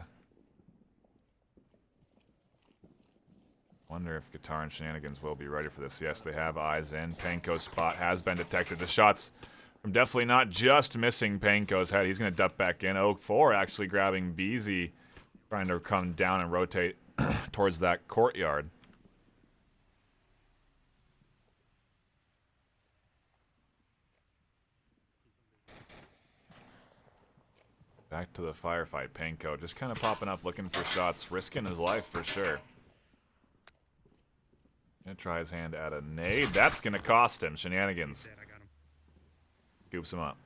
Wonder if Guitar and Shenanigans will be ready for this. Yes, they have eyes in. Panko's spot has been detected. The shots from definitely not just missing Panko's head. He's going to duck back in. 04 actually grabbing Beezy, trying to come down and rotate towards that courtyard. Back to the firefight. Panko just kind of popping up, looking for shots, risking his life for sure. Gonna try his hand at a nade. That's gonna cost him. Shenanigans. Dead, I got him. Scoops him up.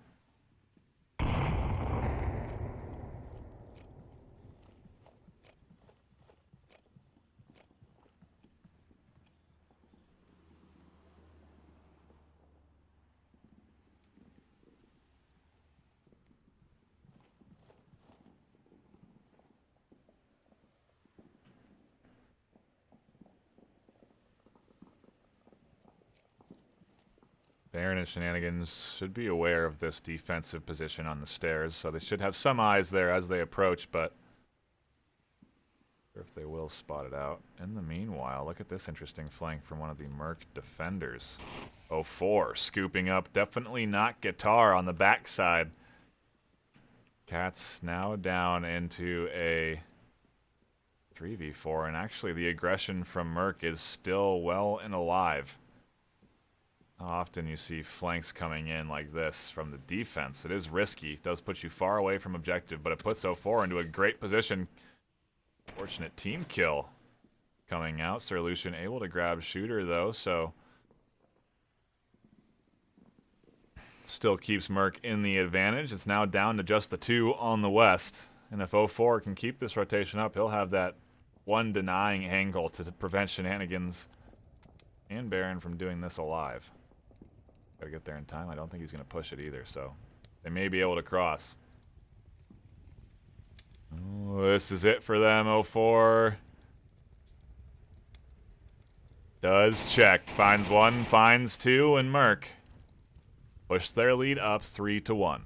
Baron and Shenanigans should be aware of this defensive position on the stairs, so they should have some eyes there as they approach, but if they will spot it out. In the meanwhile, look at this interesting flank from one of the Merc defenders. 04 scooping up, definitely not Guitar on the backside. Cats now down into a 3v4, and actually the aggression from Merc is still well and alive. How often you see flanks coming in like this from the defense. It is risky. It does put you far away from objective, but it puts 04 into a great position. Fortunate team kill coming out. Sir Lucian able to grab shooter though, so still keeps Merc in the advantage. It's now down to just the 2 on the west. And if 04 can keep this rotation up, he'll have that one denying angle to prevent Shenanigans and Baron from doing this alive. Gotta get there in time. I don't think he's gonna push it either, so they may be able to cross. Oh, this is it for them. 04 does check. Finds 1, finds 2, and Merc push their lead up 3-1.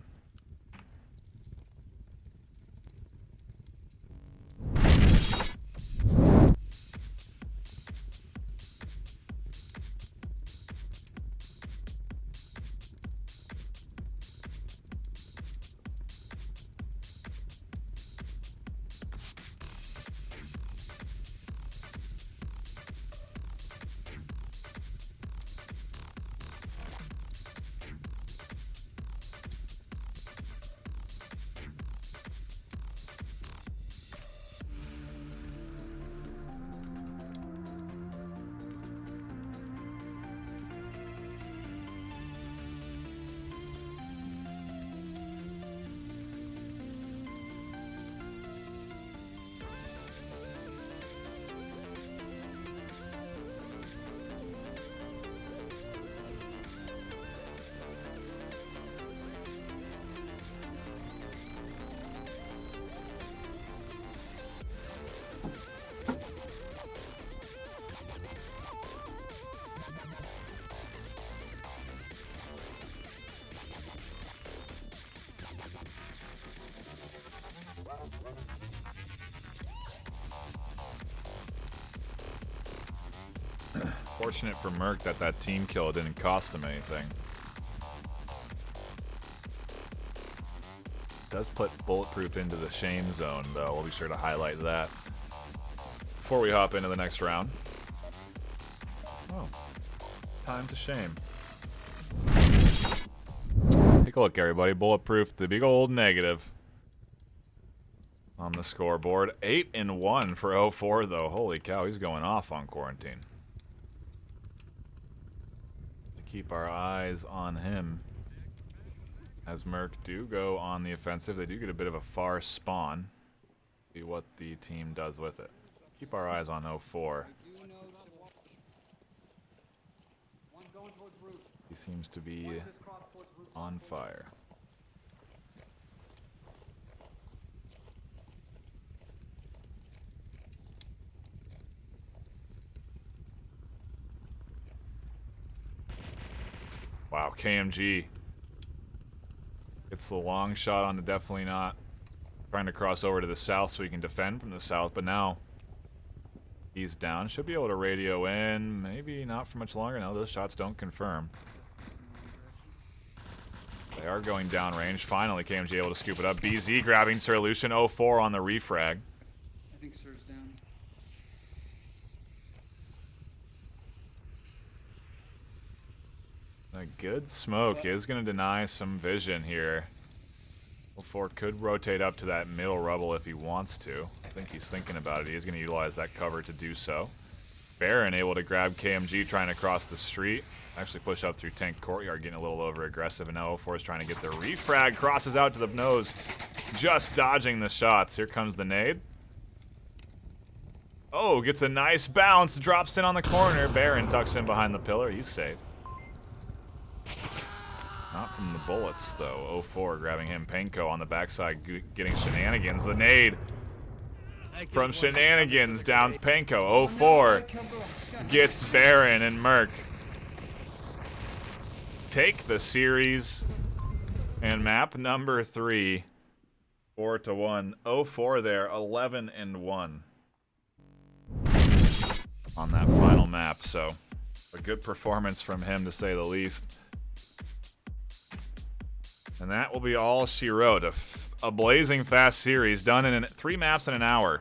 Fortunate for Merc that that team kill didn't cost him anything. Does put Bulletproof into the shame zone, though. We'll be sure to highlight that before we hop into the next round. Oh, time to shame. Take a look, everybody. Bulletproof, the big old negative on the scoreboard. 8-1 for 04, though. Holy cow, he's going off on quarantine. Keep our eyes on him as Merc do go on the offensive. They do get a bit of a far spawn. See what the team does with it. Keep our eyes on 04. He seems to be on fire. Wow, KMG gets the long shot on the definitely not. Trying to cross over to the south so he can defend from the south, but now he's down. Should be able to radio in. Maybe not for much longer. No, those shots don't confirm. They are going downrange. Finally, KMG able to scoop it up. BZ grabbing Sir Lucian. 04 on the refrag. I think Sir's down. A good smoke is going to deny some vision here. 04 could rotate up to that middle rubble if he wants to. I think he's thinking about it. He is going to utilize that cover to do so. Baron able to grab KMG trying to cross the street. Actually push up through tank courtyard, getting a little over aggressive, and now 04 is trying to get the refrag. Crosses out to the nose, just dodging the shots. Here comes the nade. Oh, gets a nice bounce, drops in on the corner. Baron tucks in behind the pillar. He's safe. Not from the bullets, though. 04 grabbing him. Penko on the backside, getting shenanigans. The nade from shenanigans downs Penko. 04 gets Baron and Merc. Take the series. And map number 3, 4-1. 04 there, 11-1 on that final map. So a good performance from him, to say the least. And that will be all she wrote. A blazing fast series done in 3 maps in an hour.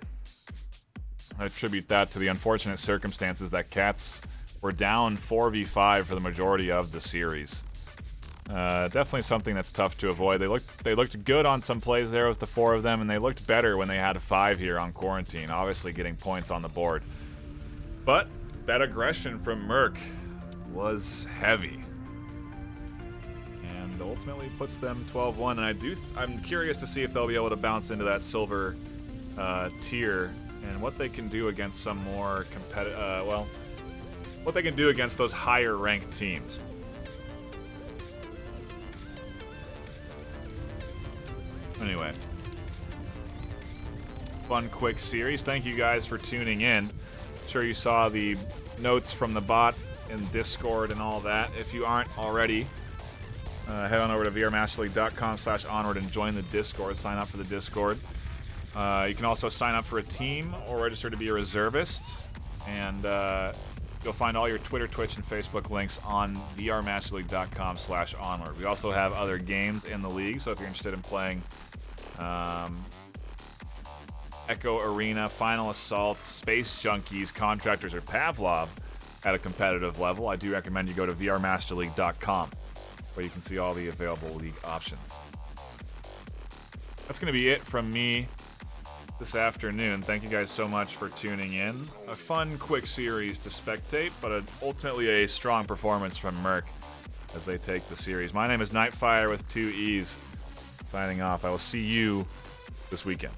I attribute that to the unfortunate circumstances that Cats were down 4v5 for the majority of the series. Definitely something that's tough to avoid. They looked good on some plays there with the 4 of them, and they looked better when they had 5 here on Quarantine, obviously getting points on the board. But that aggression from Merc was heavy. And ultimately puts them 12-1, and I'm curious to see if they'll be able to bounce into that silver tier and what they can do against some more competitive, what they can do against those higher ranked teams. Anyway, fun quick series. Thank you guys for tuning in. Sure you saw the notes from the bot in Discord and all that. If you aren't already, head on over to vrmasterleague.com/onward and join the Discord. Sign up for the Discord. You can also sign up for a team or register to be a reservist. And you'll find all your Twitter, Twitch, and Facebook links on vrmasterleague.com/onward. We also have other games in the league, so if you're interested in playing Echo Arena, Final Assault, Space Junkies, Contractors, or Pavlov at a competitive level, I do recommend you go to vrmasterleague.com, where you can see all the available league options. That's going to be it from me this afternoon. Thank you guys so much for tuning in. A fun, quick series to spectate, but ultimately a strong performance from Merc as they take the series. My name is NightFiree with 2 E's. Signing off. I will see you this weekend.